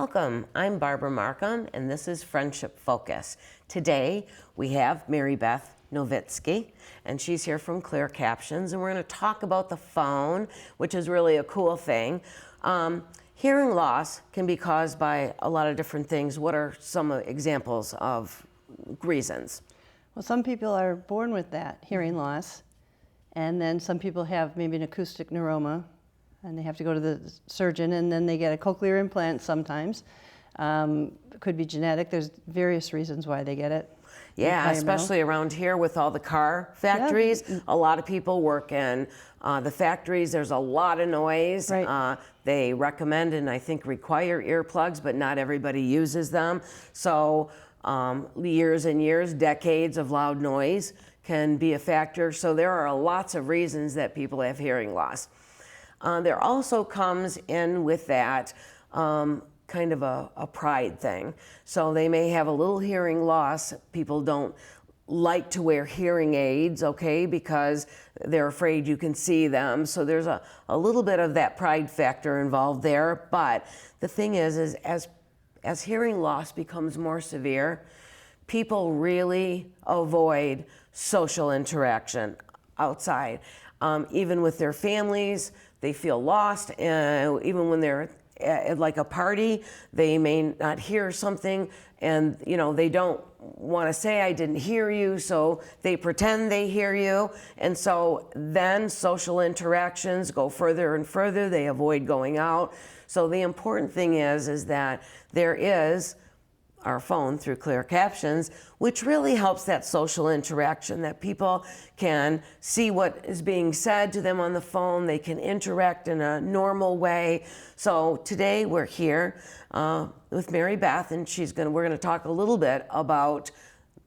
Welcome, I'm Barbara Markham, and this is Friendship Focus. Today, we have Marybeth Novitsky, and she's here from ClearCaptions, and we're going to talk about the phone, which is really a cool thing. Hearing loss can be caused by a lot of different things. What are some examples of reasons? Well, some people are born with that hearing loss, and then some people have maybe an acoustic neuroma, and they have to go to the surgeon, and then they get a cochlear implant sometimes. It could be genetic. There's various reasons why they get it. Yeah, especially around here with all the car factories. Yeah. A lot of people work in the factories. There's a lot of noise. Right. They recommend and I think require earplugs, but not everybody uses them. So years and years, decades of loud noise can be a factor. So there are lots of reasons that people have hearing loss. There also comes in with that kind of a pride thing. So they may have a little hearing loss. People don't like to wear hearing aids, okay, because they're afraid you can see them. So there's a little bit of that pride factor involved there. But the thing is as hearing loss becomes more severe, people really avoid social interaction outside. Even with their families, they feel lost. Even when they're at like a party, they may not hear something, and they don't want to say I didn't hear you, so they pretend they hear you, and so then social interactions go further and further. They avoid going out. So the important thing is that there is our phone through ClearCaptions, which really helps that social interaction, that people can see what is being said to them on the phone. They can interact in a normal way. So today we're here with Marybeth, and we're gonna talk a little bit about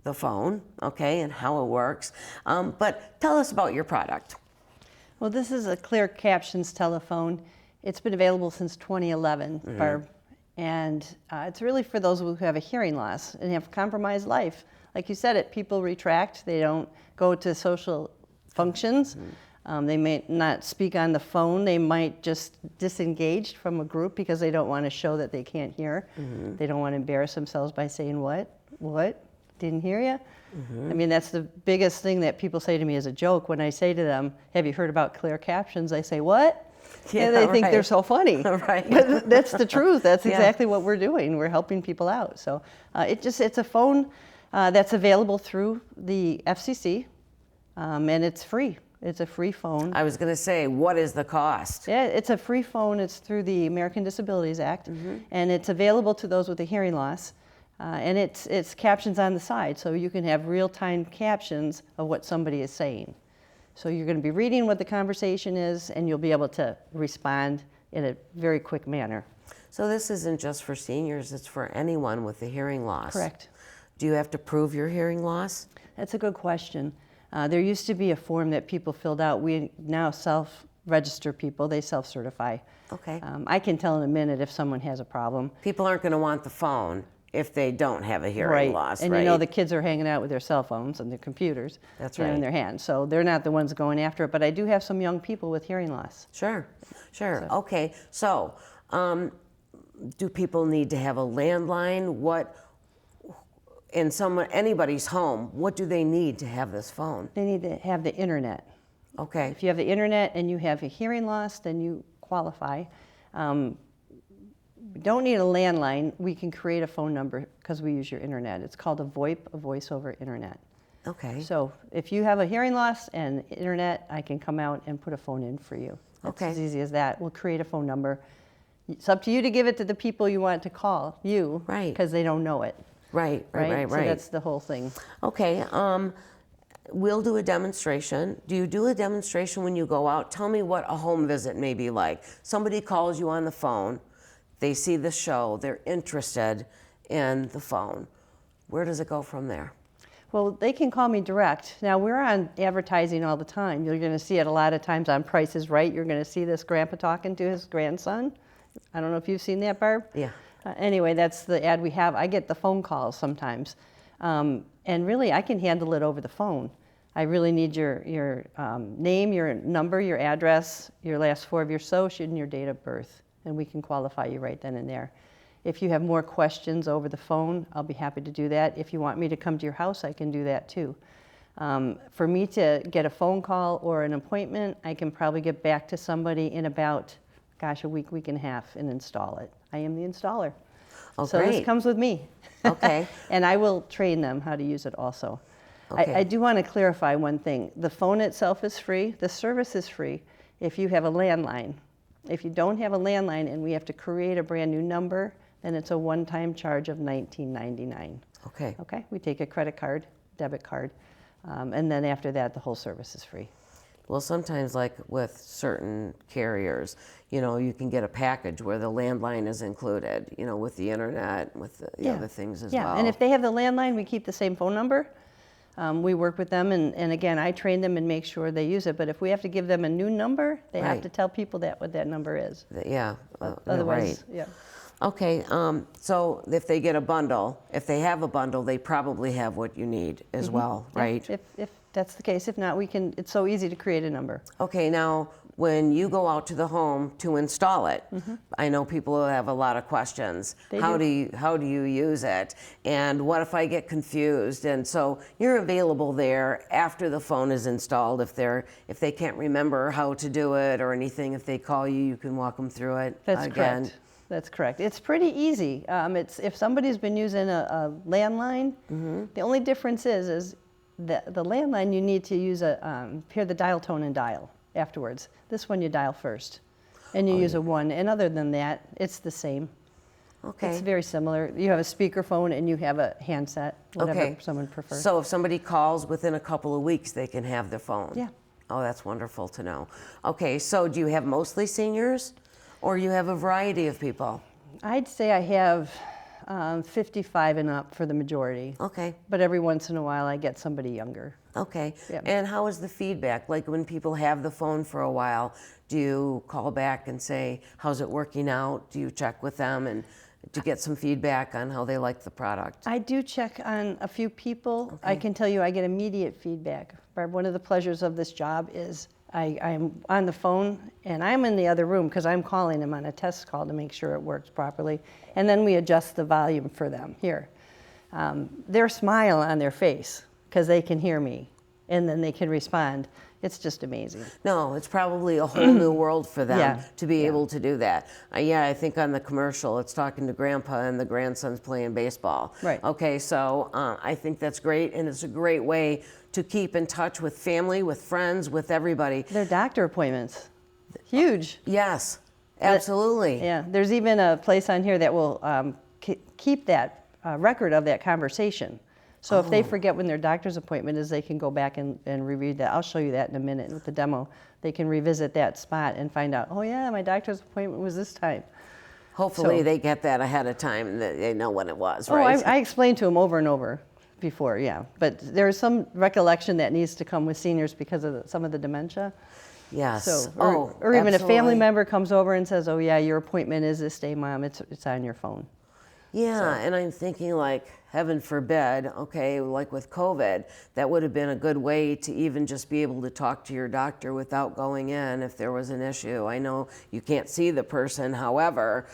the phone, okay, and how it works. But tell us about your product. Well, this is a ClearCaptions telephone. It's been available since 2011, Barb. And it's really for those who have a hearing loss and have compromised life. Like you said, people retract. They don't go to social functions. They may not speak on the phone. They might just disengage from a group because they don't want to show that they can't hear. They don't want to embarrass themselves by saying, what? Didn't hear you? I mean, that's the biggest thing that people say to me as a joke. When I say to them, have you heard about ClearCaptions? I say, what? Yeah, and they think they're so funny. Right. But that's the truth. That's exactly what we're doing. We're helping people out. So it's a phone that's available through the FCC, and it's free. It's a free phone. I was going to say, what is the cost? Yeah, it's a free phone. It's through the American Disabilities Act, and it's available to those with a hearing loss. And it's captions on the side, so you can have real-time captions of what somebody is saying. So you're going to be reading what the conversation is, and you'll be able to respond in a very quick manner. So this isn't just for seniors, it's for anyone with a hearing loss. Correct. Do you have to prove your hearing loss? That's a good question. There used to be a form that people filled out. We now self-register people. They self-certify. Okay. I can tell in a minute if someone has a problem. People aren't going to want the phone if they don't have a hearing loss, right? And the kids are hanging out with their cell phones and their computers. That's right. In their hands. So they're not the ones going after it, but I do have some young people with hearing loss. Sure. Okay, so do people need to have a landline? In anybody's home, what do they need to have this phone? They need to have the internet. Okay. If you have the internet and you have a hearing loss, then you qualify. We don't need a landline. We can create a phone number because we use your internet. It's called a VoIP, a voice over internet. Okay. So if you have a hearing loss and internet, I can come out and put a phone in for you. It's as easy as that. We'll create a phone number. It's up to you to give it to the people you want to call you, right? Because they don't know it. Right. So that's the whole thing. Okay. We'll do a demonstration. Do you do a demonstration when you go out? Tell me what a home visit may be like. Somebody calls you on the phone. They see the show, they're interested in the phone. Where does it go from there? Well, they can call me direct. Now, we're on advertising all the time. You're going to see it a lot of times on Price is Right. You're going to see this grandpa talking to his grandson. I don't know if you've seen that, Barb? Yeah. Anyway, that's the ad we have. I get the phone calls sometimes. And really, I can handle it over the phone. I really need your name, your number, your address, your last four of your social, and your date of birth. And we can qualify you right then and there. If you have more questions over the phone, I'll be happy to do that. If you want me to come to your house, I can do that too. For me to get a phone call or an appointment, I can probably get back to somebody in about, gosh, a week, week and a half and install it. I am the installer. Oh, so great. this comes with me. Okay. And I will train them how to use it also. Okay. I do want to clarify one thing. The phone itself is free. The service is free if you have a landline. If you don't have a landline and we have to create a brand new number, then it's a one-time charge of $19.99. Okay. Okay, we take a credit card, debit card, and then after that, the whole service is free. Well, sometimes like with certain carriers, you know, you can get a package where the landline is included, you know, with the internet, with the other things as well. Yeah, and if they have the landline, we keep the same phone number. We work with them, and again, I train them and make sure they use it. But if we have to give them a new number, they have to tell people what that number is. Yeah, Otherwise, right. yeah. Okay, so if they get a bundle, if they have a bundle, they probably have what you need as well, right? Yeah, if that's the case. If not, we can. It's so easy to create a number. Okay, now when you go out to the home to install it, I know people have a lot of questions. How do you use it? And what if I get confused? And so you're available there after the phone is installed. If they can't remember how to do it or anything, if they call you, you can walk them through it. That's again. correct. That's correct. It's pretty easy. It's if somebody's been using a landline, the only difference is the landline you need to use hear the dial tone and dial afterwards. This one you dial first, and you use a 1. And other than that, it's the same. Okay. It's very similar. You have a speakerphone and you have a handset, whatever someone prefers. So if somebody calls within a couple of weeks, they can have their phone. Yeah. Oh, that's wonderful to know. Okay, so do you have mostly seniors? Or you have a variety of people? I'd say I have 55 and up for the majority. Okay. But every once in a while I get somebody younger. Okay. Yeah. And how is the feedback? Like when people have the phone for a while, do you call back and say, how's it working out? Do you check with them and to get some feedback on how they like the product? I do check on a few people. Okay. I can tell you I get immediate feedback. Barb, one of the pleasures of this job is I'm on the phone and I'm in the other room because I'm calling them on a test call to make sure it works properly. And then we adjust the volume for them here. Their smile on their face because they can hear me and then they can respond. It's just amazing. No, it's probably a whole new world for them to be Yeah. able to do that. I think on the commercial, it's talking to grandpa and the grandson's playing baseball. Right. Okay, so I think that's great, and it's a great way to keep in touch with family, with friends, with everybody. Their doctor appointments, huge. Yes, absolutely. Yeah, there's even a place on here that will keep that record of that conversation. So if they forget when their doctor's appointment is, they can go back and reread that. I'll show you that in a minute with the demo. They can revisit that spot and find out, oh yeah, my doctor's appointment was this time. Hopefully So- they get that ahead of time and that they know when it was, Oh, right? I explained to them over and over before, yeah. But there's some recollection that needs to come with seniors because of some of the dementia. Yes. So, or even a family absolutely. member comes over and says, oh yeah, your appointment is this day, Mom, it's on your phone. Yeah, and I'm thinking like, heaven forbid, okay, like with COVID, that would have been a good way to even just be able to talk to your doctor without going in if there was an issue. I know you can't see the person, however,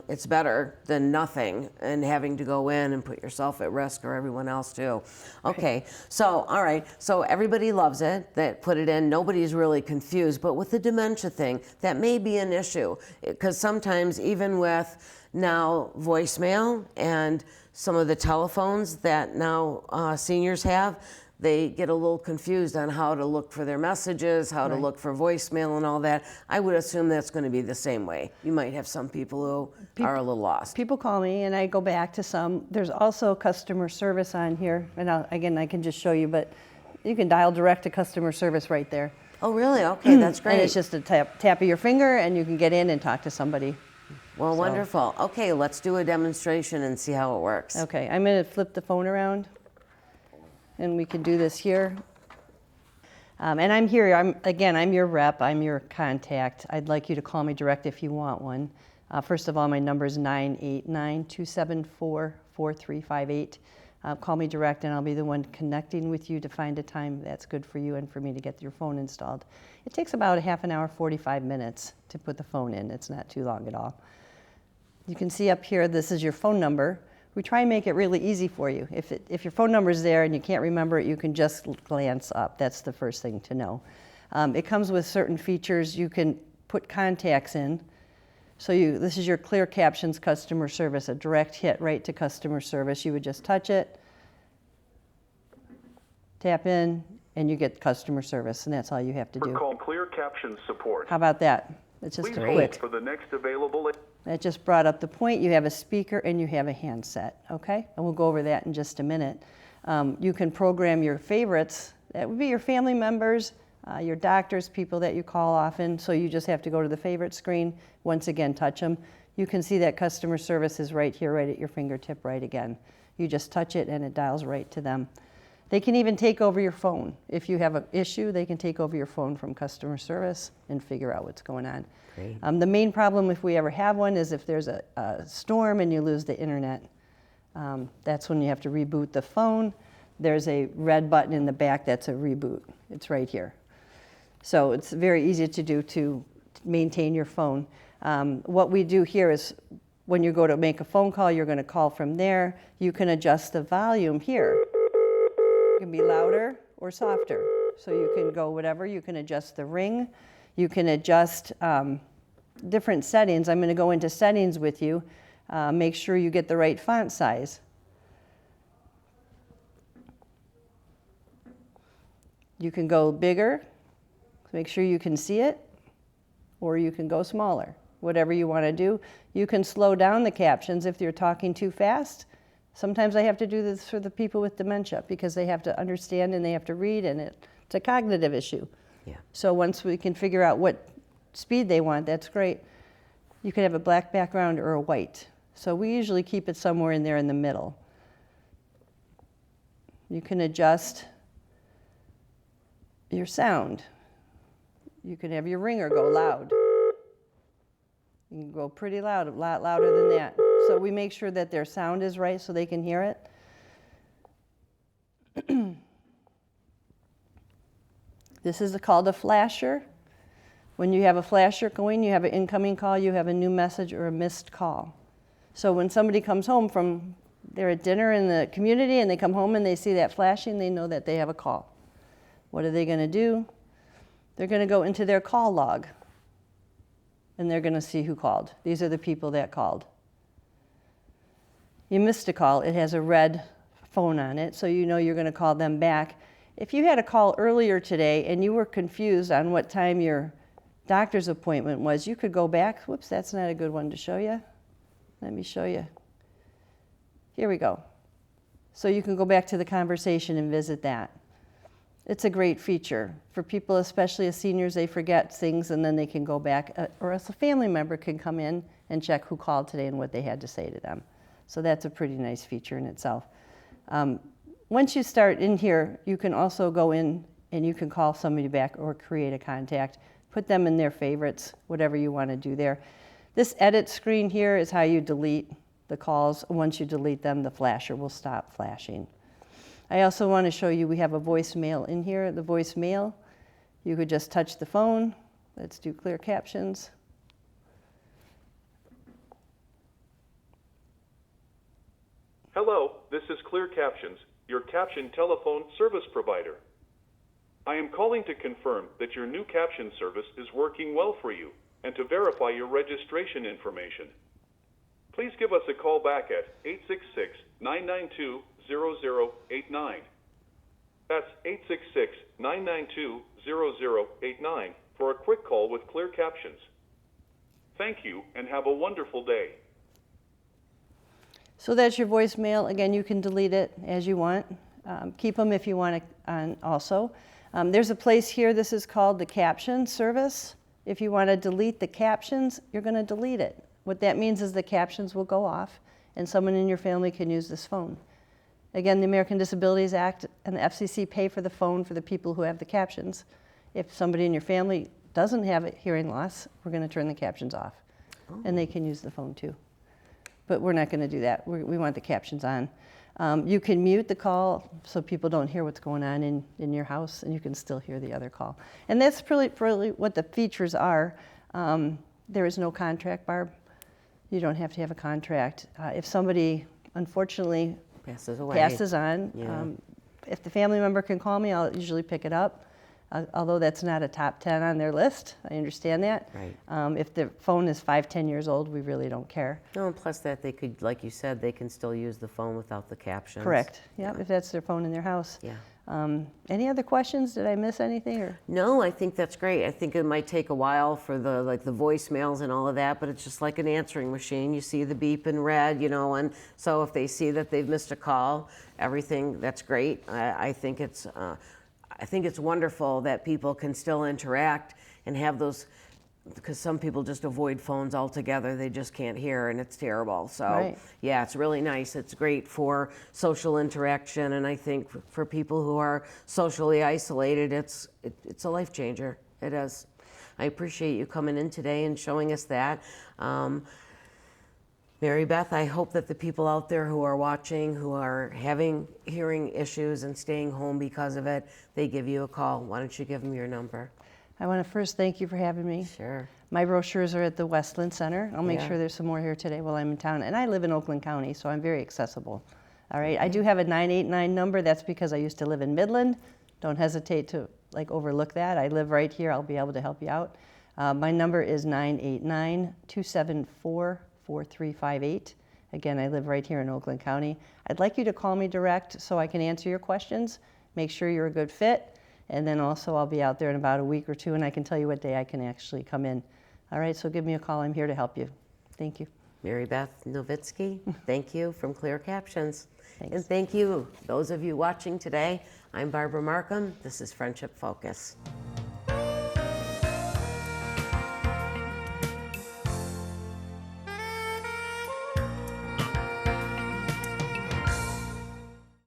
it's better than nothing and having to go in and put yourself at risk or everyone else too. Okay, so, all right, so everybody loves it, that put it in, nobody's really confused, but with the dementia thing, that may be an issue, because sometimes even with now voicemail and some of the telephones that now seniors have, they get a little confused on how to look for their messages, how to look for voicemail and all that. I would assume that's going to be the same way. You might have some people who are a little lost. People call me and I go back to some. There's also customer service on here. And again, I can just show you, but you can dial direct to customer service right there. Oh, really? Okay, that's great. And it's just a tap of your finger and you can get in and talk to somebody. Well, wonderful. Okay, let's do a demonstration and see how it works. Okay, I'm going to flip the phone around and we can do this here. And I'm here, I'm your rep, I'm your contact. I'd like you to call me direct if you want one. First of all, my number is 989-274-4358. Call me direct and I'll be the one connecting with you to find a time that's good for you and for me to get your phone installed. It takes about a half an hour, 45 minutes to put the phone in. It's not too long at all. You can see up here, this is your phone number. We try and make it really easy for you. If your phone number is there and you can't remember it, you can just glance up. That's the first thing to know. It comes with certain features. You can put contacts in. So this is your ClearCaptions customer service, a direct hit right to customer service. You would just touch it, tap in, and you get customer service, and that's all you have to do. Call ClearCaptions support. How about that? It's just Please quick. hold for the next available. That just brought up the point. You have a speaker and you have a handset, okay? And we'll go over that in just a minute. You can program your favorites. That would be your family members, your doctors, people that you call often. So you just have to go to the favorite screen. Once again, touch them. You can see that customer service is right here, right at your fingertip, right again. You just touch it and it dials right to them. They can even take over your phone. If you have an issue, they can take over your phone from customer service and figure out what's going on. Great. The main problem, if we ever have one, is if there's a storm and you lose the internet. That's when you have to reboot the phone. There's a red button in the back that's a reboot. It's right here. So it's very easy to do to maintain your phone. What we do here is when you go to make a phone call, you're going to call from there. You can adjust the volume here. It can be louder or softer. So you can go whatever. You can adjust the ring. You can adjust different settings. I'm going to go into settings with you. Make sure you get the right font size. You can go bigger. Make sure you can see it. Or you can go smaller. Whatever you want to do. You can slow down the captions if you're talking too fast. Sometimes I have to do this for the people with dementia because they have to understand and they have to read, and it's a cognitive issue. Yeah. So once we can figure out what speed they want, that's great. You can have a black background or a white. So we usually keep it somewhere in there in the middle. You can adjust your sound. You can have your ringer go loud. You can go pretty loud, a lot louder than that. So we make sure that their sound is right so they can hear it. This is called a flasher. When you have a flasher going, you have an incoming call, you have a new message or a missed call. So when somebody comes home from, they're at dinner in the community and they come home and they see that flashing, they know that they have a call. What are they going to do? They're going to go into their call log and they're going to see who called. These are the people that called. You missed a call, it has a red phone on it, so you know you're going to call them back. If you had a call earlier today and you were confused on what time your doctor's appointment was, you could go back. Whoops, that's not a good one to show you. Let me show you. Here we go. So you can go back to the conversation and visit that. It's a great feature. For people, especially as seniors, they forget things and then they can go back, or else a family member can come in and check who called today and what they had to say to them. So that's a pretty nice feature in itself. Once you start in here, you can also go in and you can call somebody back or create a contact. Put them in their favorites, whatever you want to do there. This edit screen here is how you delete the calls. Once you delete them, the flasher will stop flashing. I also want to show you we have a voicemail in here. The voicemail, you could just touch the phone. Let's do ClearCaptions. Hello, this is ClearCaptions, your caption telephone service provider. I am calling to confirm that your new caption service is working well for you and to verify your registration information. Please give us a call back at 866-992-0089. That's 866-992-0089 for a quick call with ClearCaptions. Thank you and have a wonderful day. So that's your voicemail. Again, you can delete it as you want. Keep them if you want to also. There's a place here, this is called the caption service. If you want to delete the captions, you're going to delete it. What that means is the captions will go off and someone in your family can use this phone. Again, the American Disabilities Act and the FCC pay for the phone for the people who have the captions. If somebody in your family doesn't have a hearing loss, we're going to turn the captions off. And they can use the phone too. But we're not going to do that. We want the captions on. You can mute the call so people don't hear what's going on in your house, and you can still hear the other call. And that's really what the features are. There is no contract, Barb. You don't have to have a contract. If somebody unfortunately Passes away. passes on, Yeah. if the family member can call me, I'll usually pick it up. Although that's not a top 10 on their list, I understand that. Right. If the phone is 5-10 years old, we really don't care. No, and plus that they could, like you said, they can still use the phone without the captions. Correct. Yep, if that's their phone in their house. Yeah. Any other questions? Did I miss anything? Or? No, I think that's great. I think it might take a while for the voicemails and all of that, but it's just like an answering machine. You see the beep in red, and so if they see that they've missed a call, everything, that's great. I think it's wonderful that people can still interact and have those, because some people just avoid phones altogether. They just can't hear, and it's terrible. So Right. yeah, it's really nice. It's great for social interaction, and I think for people who are socially isolated, it's a life changer. It is. I appreciate you coming in today and showing us that. Marybeth, I hope that the people out there who are watching, who are having hearing issues and staying home because of it, they give you a call. Why don't you give them your number? I want to first thank you for having me. Sure. My brochures are at the Westland Center. I'll make Yeah. sure there's some more here today while I'm in town. And I live in Oakland County, so I'm very accessible. All right. I do have a 989 number. That's because I used to live in Midland. Don't hesitate to overlook that. I live right here. I'll be able to help you out. My number is 989-274-4358. Again, I live right here in Oakland County. I'd like you to call me direct so I can answer your questions, make sure you're a good fit, and then also I'll be out there in about a week or two and I can tell you what day I can actually come in. All right, so give me a call. I'm here to help you. Thank you. Marybeth Novitsky, thank you from ClearCaptions. Thanks. And thank you, those of you watching today. I'm Barbara Markham. This is Friendship Focus.